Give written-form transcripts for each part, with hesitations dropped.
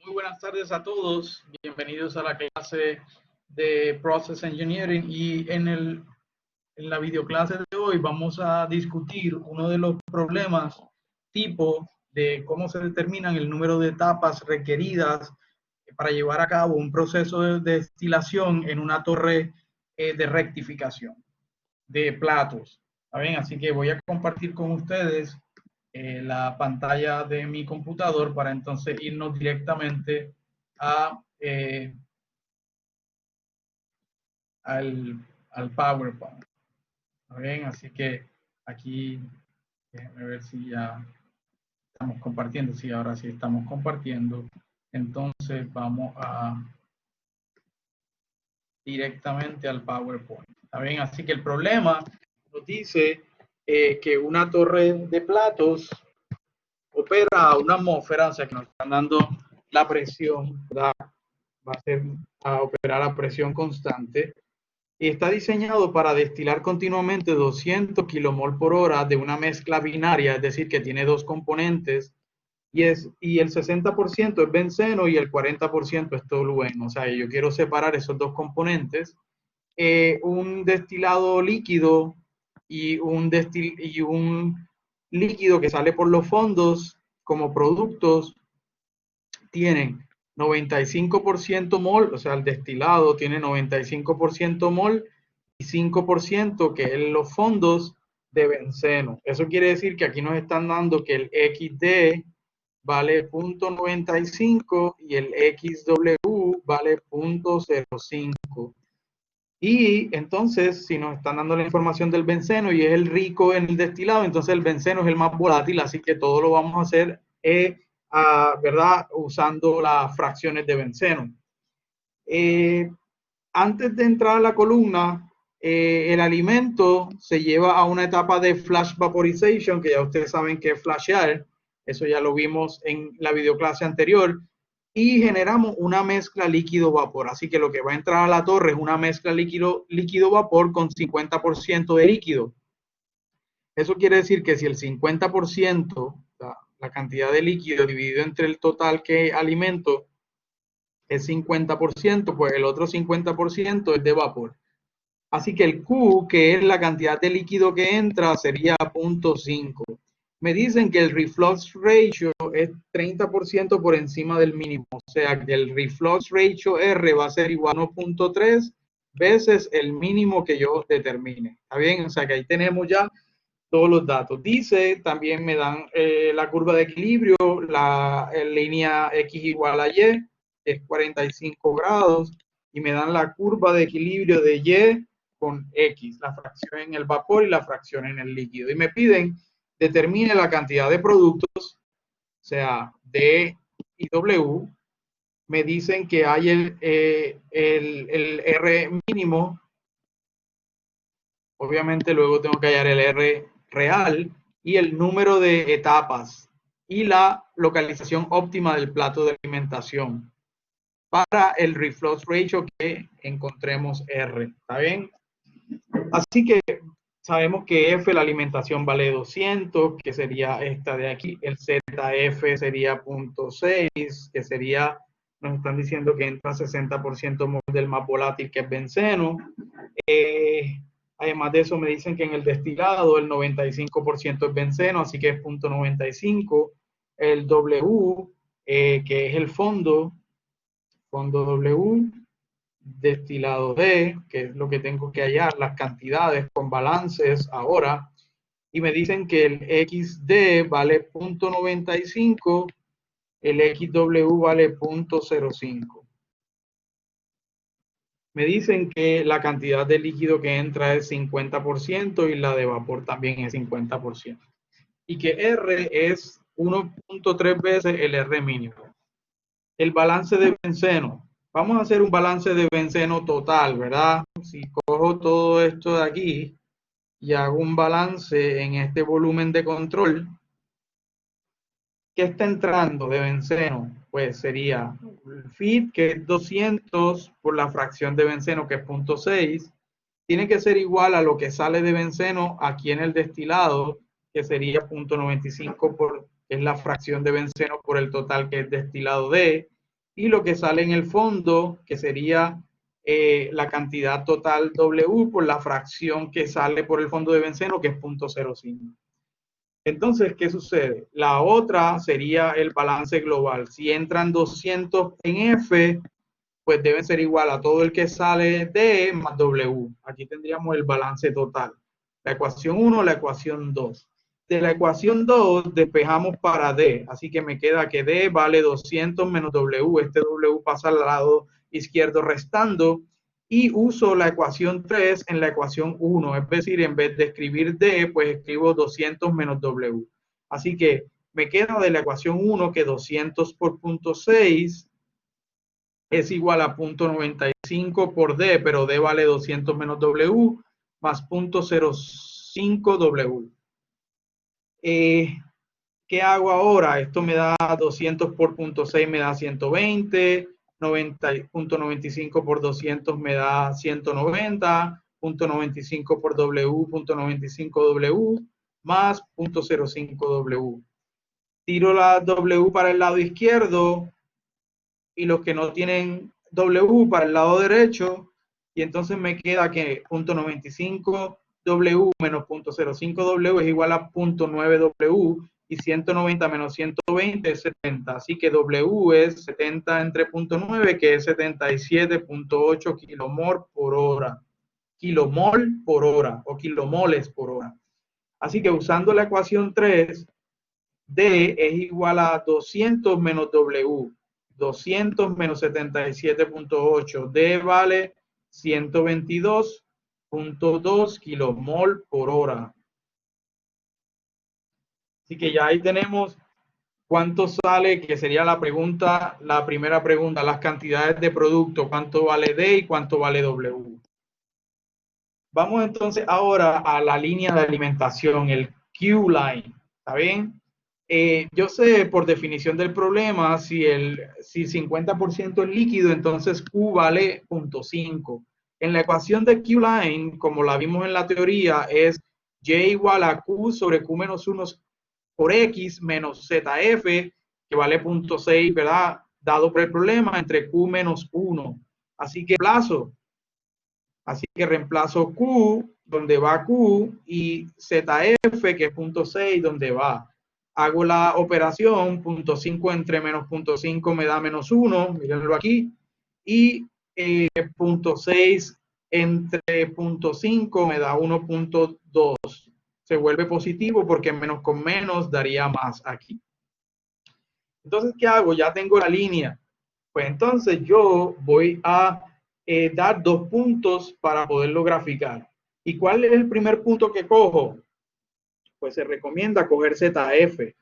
Muy buenas tardes a todos. Bienvenidos a la clase de Process Engineering y en la videoclase de hoy vamos a discutir uno de los problemas tipo de cómo se determinan el número de etapas requeridas para llevar a cabo un proceso de destilación en una torre de rectificación de platos. ¿Está bien? Así que voy a compartir con ustedes la pantalla de mi computador para entonces irnos directamente al PowerPoint. ¿Está bien? Así que aquí, déjenme ver si ya estamos compartiendo. Sí, ahora sí estamos compartiendo. Entonces vamos directamente al PowerPoint. ¿Está bien? Así que el problema nos dice que una torre de platos opera a una atmósfera, o sea que nos están dando la presión, ¿verdad? Va a operar a presión constante y está diseñado para destilar continuamente 200 kilomol por hora de una mezcla binaria, es decir, que tiene dos componentes y el 60% es benceno y el 40% es tolueno. O sea, yo quiero separar esos dos componentes, un destilado líquido y un líquido que sale por los fondos como productos tienen 95% mol, o sea, el destilado tiene 95% mol y 5% que es los fondos de benceno. Eso quiere decir que aquí nos están dando que el XD vale 0.95 y el XW vale 0.05. Y entonces, si nos están dando la información del benceno y es el rico en el destilado, entonces el benceno es el más volátil, así que todo lo vamos a hacer, ¿verdad? Usando las fracciones de benceno. Antes de entrar a la columna, el alimento se lleva a una etapa de flash vaporization, que ya ustedes saben que es flashear, eso ya lo vimos en la videoclase anterior, y generamos una mezcla líquido-vapor. Así que lo que va a entrar a la torre es una mezcla líquido-vapor con 50% de líquido. Eso quiere decir que si el 50%, la cantidad de líquido dividido entre el total que alimento es 50%, pues el otro 50% es de vapor. Así que el Q, que es la cantidad de líquido que entra, sería 0.5. Me dicen que el reflux ratio es 30% por encima del mínimo. O sea, que el reflux ratio R va a ser igual a 1.3 veces el mínimo que yo determine. ¿Está bien? O sea, que ahí tenemos ya todos los datos. Dice, también me dan la curva de equilibrio, la línea X igual a Y, es 45 grados, y me dan la curva de equilibrio de Y con X, la fracción en el vapor y la fracción en el líquido. Y me piden, determine la cantidad de productos, o sea, D y W. Me dicen que hay el R mínimo. Obviamente luego tengo que hallar el R real y el número de etapas y la localización óptima del plato de alimentación para el reflux ratio que encontremos R. ¿Está bien? Así que sabemos que F, la alimentación vale 200, que sería esta de aquí. El ZF sería 0.6, que sería, nos están diciendo que entra 60% del más volátil, que es benceno. Además de eso, me dicen que en el destilado el 95% es benceno, así que es 0.95. El W, que es el fondo W, destilado D, que es lo que tengo que hallar, las cantidades con balances ahora, y me dicen que el XD vale 0.95, el XW vale 0.05. Me dicen que la cantidad de líquido que entra es 50% y la de vapor también es 50%. Y que R es 1.3 veces el R mínimo. El balance de benceno. Vamos a hacer un balance de benceno total, ¿verdad? Si cojo todo esto de aquí y hago un balance en este volumen de control, ¿qué está entrando de benceno? Pues sería el feed, que es 200 por la fracción de benceno, que es 0.6. Tiene que ser igual a lo que sale de benceno aquí en el destilado, que sería 0.95, que es la fracción de benceno por el total, que es destilado D. y lo que sale en el fondo, que sería la cantidad total W por la fracción que sale por el fondo de benceno, que es 0.05. Entonces, ¿qué sucede? La otra sería el balance global. Si entran 200 en F, pues debe ser igual a todo el que sale D más W. Aquí tendríamos el balance total. La ecuación 1, la ecuación 2. De la ecuación 2 despejamos para D, así que me queda que D vale 200 menos W. Este W pasa al lado izquierdo restando y uso la ecuación 3 en la ecuación 1, es decir, en vez de escribir D, pues escribo 200 menos W. Así que me queda de la ecuación 1 que 200 por 0.6 es igual a 0.95 por D, pero D vale 200 menos W, más 0.05 W. ¿Qué hago ahora? Esto me da 200 por 0.6 me da 120, 90.95 por 200 me da 190, 0.95 por W, 0.95 W, más 0.05 W. Tiro la W para el lado izquierdo y los que no tienen W para el lado derecho, y entonces me queda que 0.95 W menos 0.05 W es igual a 0.9 W, y 190 menos 120 es 70, así que W es 70 entre 0.9, que es 77.8 kilomol por hora, kilomol por hora, o kilomoles por hora. Así que usando la ecuación 3, D es igual a 200 menos W, 200 menos 77.8, D vale 122.2 kilomol por hora. Así que ya ahí tenemos cuánto sale, que sería la pregunta, la primera pregunta, las cantidades de producto, cuánto vale D y cuánto vale W. Vamos entonces ahora a la línea de alimentación, el Q-line, ¿está bien? Yo sé por definición del problema, si 50% es líquido, entonces Q vale 0.5. En la ecuación de Q-line, como la vimos en la teoría, es Y igual a Q sobre Q menos 1 por X menos ZF, que vale 0.6, ¿verdad? Dado por el problema, entre Q menos 1. Así que reemplazo Q, donde va Q, y ZF, que es 0.6, donde va. Hago la operación, 0.5 entre menos 0.5 me da menos 1, mírenlo aquí, y 0.6 entre 0.5 me da 1.2. Se vuelve positivo porque menos con menos daría más aquí. Entonces, ¿qué hago? Ya tengo la línea. Pues entonces yo voy a dar 2 puntos para poderlo graficar. ¿Y cuál es el primer punto que cojo? Pues se recomienda coger ZF,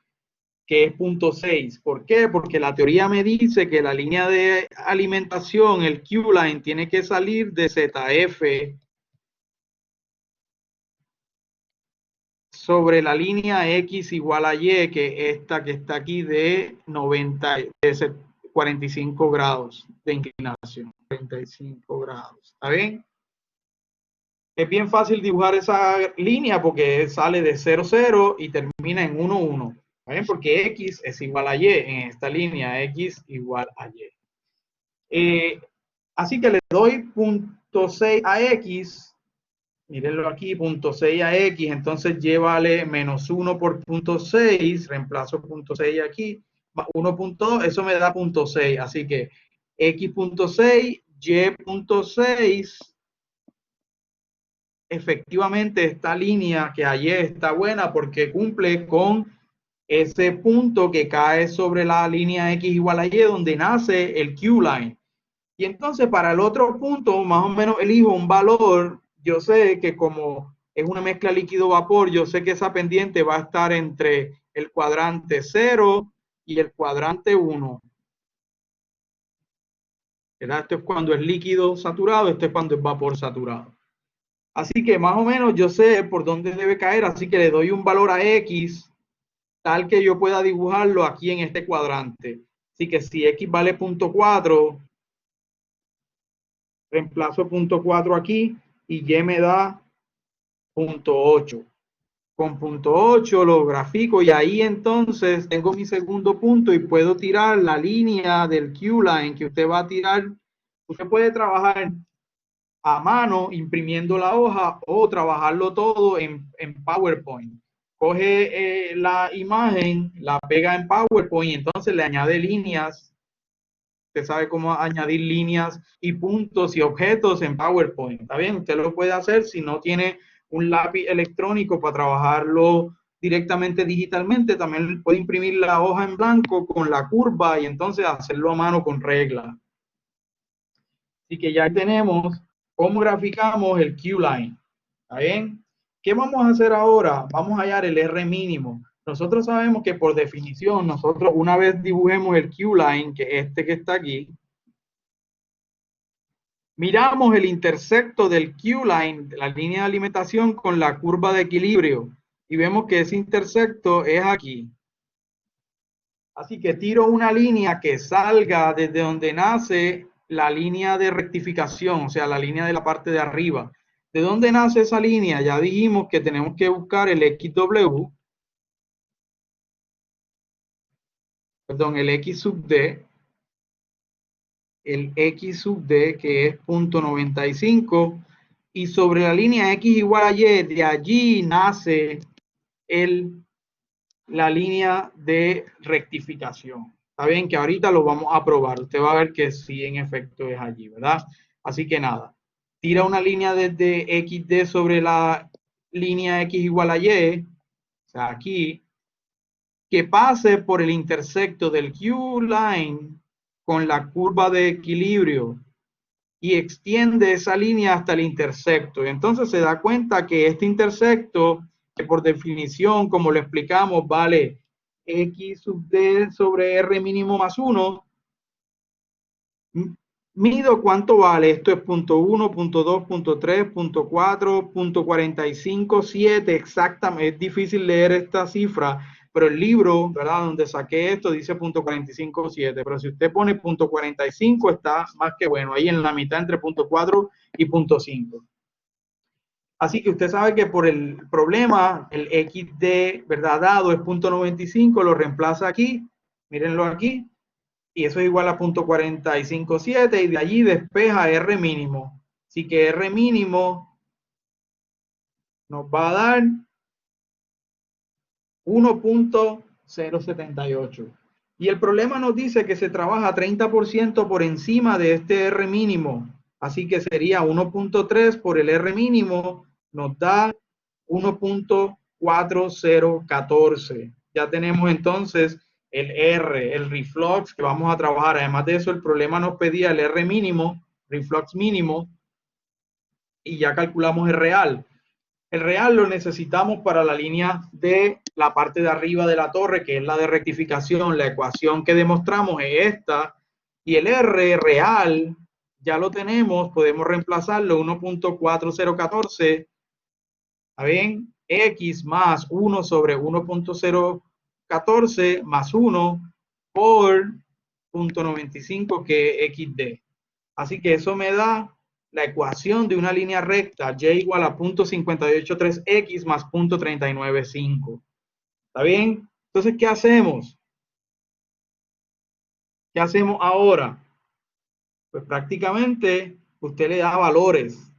que es 0.6. ¿Por qué? Porque la teoría me dice que la línea de alimentación, el Q-line, tiene que salir de ZF sobre la línea X igual a Y, que esta que está aquí de 45 grados de inclinación. 45 grados. ¿Está bien? Es bien fácil dibujar esa línea porque sale de 0, 0 y termina en 1, 1. ¿Está bien? Porque X es igual a Y en esta línea. X igual a Y. Así que le doy 0.6 a X. Mírenlo aquí, 0.6 a X. Entonces llévale menos 1 por 0.6. Reemplazo 0.6 aquí. 1.2, eso me da 0.6. Así que X.6, Y.6. Efectivamente, esta línea que ayer está buena porque cumple con ese punto que cae sobre la línea X igual a Y donde nace el Q-line. Y entonces para el otro punto, más o menos elijo un valor. Yo sé que como es una mezcla líquido-vapor, yo sé que esa pendiente va a estar entre el cuadrante 0 y el cuadrante 1. Esto es cuando es líquido saturado, esto es cuando es vapor saturado. Así que más o menos yo sé por dónde debe caer, así que le doy un valor a X tal que yo pueda dibujarlo aquí en este cuadrante. Así que si X vale 0.4, reemplazo 0.4 aquí y Y me da 0.8. con punto 8, lo grafico y ahí entonces tengo mi segundo punto y puedo tirar la línea del Q-line que usted va a tirar. Usted puede trabajar a mano imprimiendo la hoja o trabajarlo todo en PowerPoint. Coge la imagen, la pega en PowerPoint y entonces le añade líneas. Usted sabe cómo añadir líneas y puntos y objetos en PowerPoint. ¿Está bien? Usted lo puede hacer si no tiene un lápiz electrónico para trabajarlo directamente digitalmente. También puede imprimir la hoja en blanco con la curva y entonces hacerlo a mano con regla. Así que ya tenemos cómo graficamos el Q-line. ¿Está bien? ¿Qué vamos a hacer ahora? Vamos a hallar el R mínimo. Nosotros sabemos que por definición, nosotros una vez dibujemos el Q-line, que es este que está aquí, miramos el intersecto del Q-line, la línea de alimentación, con la curva de equilibrio y vemos que ese intersecto es aquí. Así que tiro una línea que salga desde donde nace la línea de rectificación, o sea, la línea de la parte de arriba. ¿De dónde nace esa línea? Ya dijimos que tenemos que buscar el XW, perdón, el X sub D, el X sub D que es 0.95 y sobre la línea X igual a Y, de allí nace la línea de rectificación. Está bien que ahorita lo vamos a probar. Usted va a ver que sí, en efecto, es allí, ¿verdad? Así que nada, tira una línea desde XD sobre la línea X igual a Y, o sea, aquí, que pase por el intersecto del Q-line con la curva de equilibrio y extiende esa línea hasta el intersecto. Y entonces se da cuenta que este intersecto, que por definición, como lo explicamos, vale X sub D sobre R mínimo más 1, mido cuánto vale. Esto es punto 1, punto 2, punto 3, punto 4, punto 45, 7, exactamente. Es difícil leer esta cifra, pero el libro, ¿verdad? Donde saqué esto dice punto 45, 7, pero si usted pone punto 45 está más que bueno, ahí en la mitad entre punto 4 y punto 5. Así que usted sabe que por el problema, el XD, ¿verdad? Dado es punto 95, lo reemplaza aquí, mírenlo aquí, y eso es igual a punto 45,7 y de allí despeja R mínimo. Así que R mínimo nos va a dar 1.078. Y el problema nos dice que se trabaja 30% por encima de este R mínimo. Así que sería 1.3 por el R mínimo, nos da 1.4014. Ya tenemos entonces el R, el reflux que vamos a trabajar. Además de eso, el problema nos pedía el R mínimo, reflux mínimo, y ya calculamos el real. El real lo necesitamos para la línea de la parte de arriba de la torre, que es la de rectificación. La ecuación que demostramos es esta. Y el R real ya lo tenemos, podemos reemplazarlo 1.4014. ¿Está bien? X más 1 sobre 1.014 más 1 por 0.95 que es XD. Así que eso me da la ecuación de una línea recta, y igual a 0.583x más 0.395. ¿Está bien? Entonces, ¿qué hacemos? ¿Qué hacemos ahora? Pues prácticamente usted le da valores,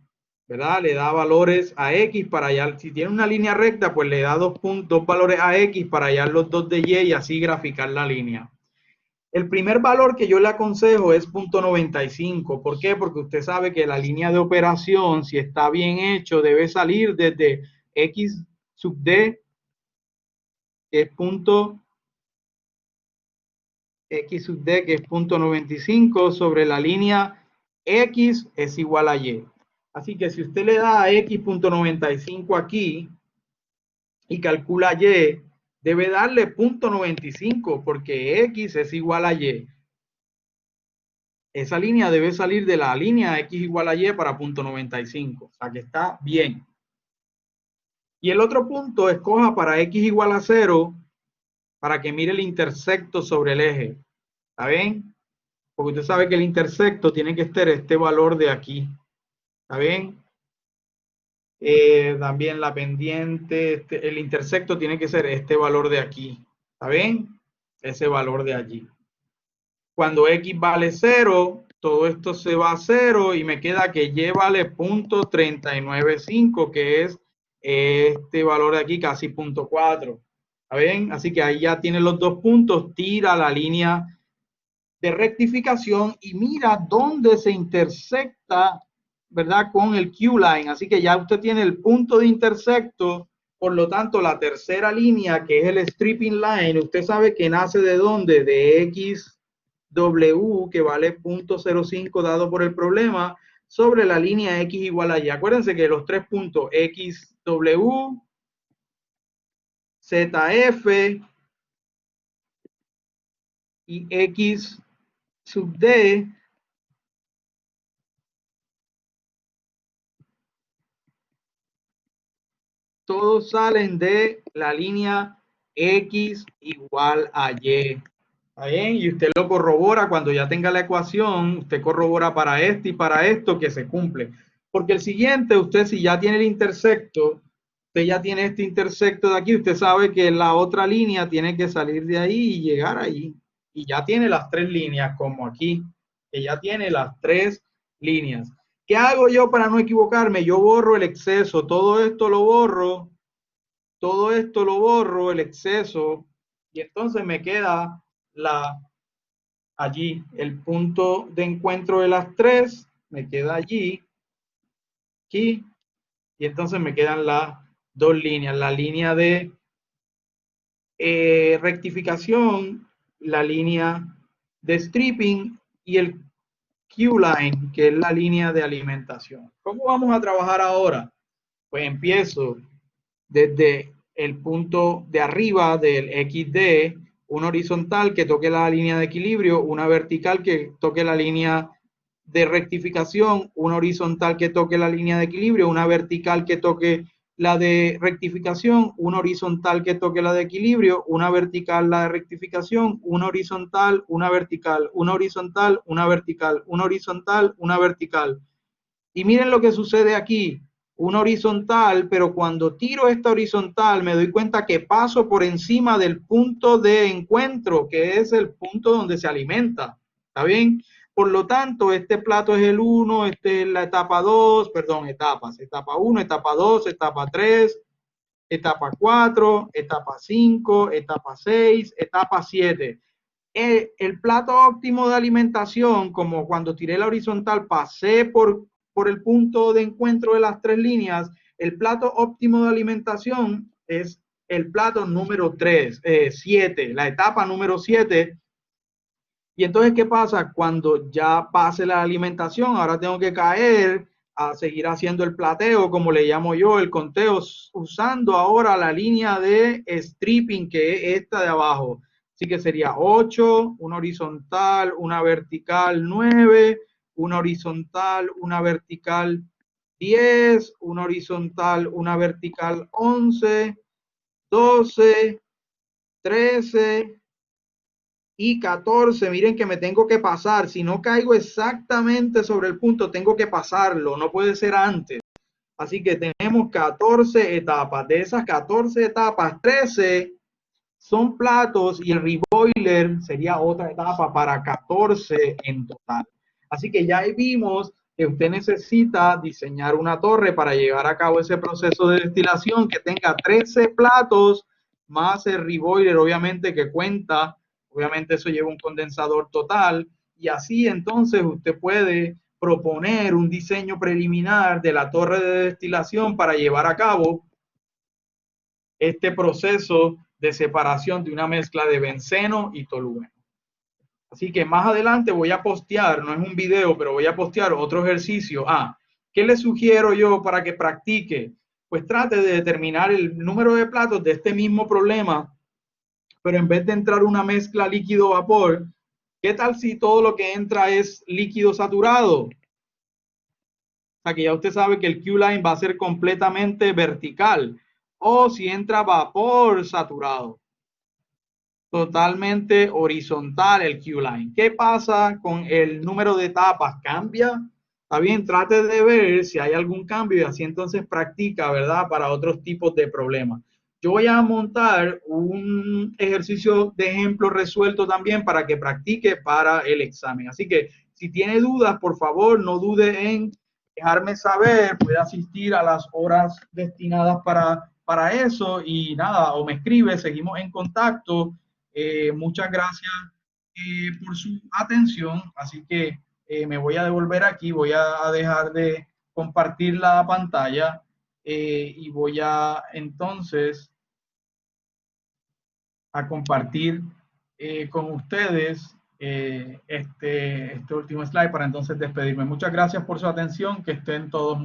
¿verdad? Le da valores a x para hallar, si tiene una línea recta, pues le da dos valores a x para hallar los dos de y y así graficar la línea. El primer valor que yo le aconsejo es 0.95. ¿Por qué? Porque usted sabe que la línea de operación, si está bien hecho, debe salir desde X sub D, que es X sub D, que es 0.95, sobre la línea X es igual a Y. Así que si usted le da a X.95 aquí y calcula Y, debe darle 0.95 porque X es igual a Y. Esa línea debe salir de la línea X igual a Y para 0.95. O sea que está bien. Y el otro punto, escoja para X igual a 0 para que mire el intersecto sobre el eje. ¿Está bien? Porque usted sabe que el intersecto tiene que estar este valor de aquí. ¿Está bien? También la pendiente, el intersecto tiene que ser este valor de aquí. ¿Está bien? Ese valor de allí. Cuando X vale 0, todo esto se va a 0 y me queda que Y vale 0.395, que es este valor de aquí, casi 0.4. ¿Está bien? Así que ahí ya tiene los dos puntos, tira la línea de rectificación y mira dónde se intersecta, ¿verdad? Con el Q-line. Así que ya usted tiene el punto de intersecto, por lo tanto, la tercera línea, que es el stripping line, usted sabe que nace de dónde, de XW, que vale 0.05 dado por el problema, sobre la línea X igual a Y. Acuérdense que los tres puntos XW, ZF y X sub D todos salen de la línea X igual a Y. ¿Está bien? Y usted lo corrobora cuando ya tenga la ecuación, usted corrobora para este y para esto que se cumple. Porque el siguiente, usted si ya tiene el intersecto, usted ya tiene este intersecto de aquí, usted sabe que la otra línea tiene que salir de ahí y llegar ahí. Y ya tiene las tres líneas, como aquí, que ya tiene las tres líneas. ¿Qué hago yo para no equivocarme? Yo borro el exceso, todo esto lo borro, el exceso, y entonces me queda allí, el punto de encuentro de las tres, me queda allí, aquí, y entonces me quedan las dos líneas, la línea de rectificación, la línea de stripping y el Q-line, que es la línea de alimentación. ¿Cómo vamos a trabajar ahora? Pues empiezo desde el punto de arriba del XD, una horizontal que toque la línea de equilibrio, una vertical que toque la línea de rectificación, una horizontal que toque la línea de equilibrio, una vertical que toque la de rectificación, una horizontal que toque la de equilibrio, una vertical la de rectificación, una horizontal, una vertical, una horizontal, una vertical, una horizontal, una vertical. Y miren lo que sucede aquí, una horizontal, pero cuando tiro esta horizontal me doy cuenta que paso por encima del punto de encuentro, que es el punto donde se alimenta. ¿Está bien? Por lo tanto, este plato es el 1, este es la etapa 2, perdón, etapas. Etapa 1, etapa 2, etapa 3, etapa 4, etapa 5, etapa 6, etapa 7. El plato óptimo de alimentación, como cuando tiré la horizontal, pasé por el punto de encuentro de las tres líneas, el plato óptimo de alimentación es el plato número 3, 7, la etapa número 7. Y entonces, ¿qué pasa? Cuando ya pase la alimentación, ahora tengo que caer a seguir haciendo el plateo, como le llamo yo, el conteo, usando ahora la línea de stripping, que es esta de abajo. Así que sería 8, una horizontal, una vertical 9, una horizontal, una vertical 10, una horizontal, una vertical 11, 12, 13 y 14. Miren que me tengo que pasar. Si no caigo exactamente sobre el punto, tengo que pasarlo. No puede ser antes. Así que tenemos 14 etapas. De esas 14 etapas, 13 son platos y el reboiler sería otra etapa para 14 en total. Así que ya vimos que usted necesita diseñar una torre para llevar a cabo ese proceso de destilación que tenga 13 platos más el reboiler, obviamente, que cuenta. Obviamente eso lleva un condensador total y así entonces usted puede proponer un diseño preliminar de la torre de destilación para llevar a cabo este proceso de separación de una mezcla de benceno y tolueno. Así que más adelante voy a postear, no es un video, pero voy a postear otro ejercicio. ¿Qué le sugiero yo para que practique? Pues trate de determinar el número de platos de este mismo problema, pero en vez de entrar una mezcla líquido-vapor, ¿qué tal si todo lo que entra es líquido saturado? O sea, que ya usted sabe que el Q-line va a ser completamente vertical. O si entra vapor saturado, totalmente horizontal el Q-line. ¿Qué pasa con el número de etapas? ¿Cambia? Está bien, trate de ver si hay algún cambio y así entonces practica, ¿verdad? Para otros tipos de problemas. Yo voy a montar un ejercicio de ejemplo resuelto también para que practique para el examen. Así que si tiene dudas, por favor, no dude en dejarme saber, puede asistir a las horas destinadas para eso y nada, o me escribe, seguimos en contacto. Muchas gracias por su atención, así que me voy a devolver aquí, voy a dejar de compartir la pantalla y voy a entonces a compartir con ustedes este último slide para entonces despedirme. Muchas gracias por su atención, que estén todos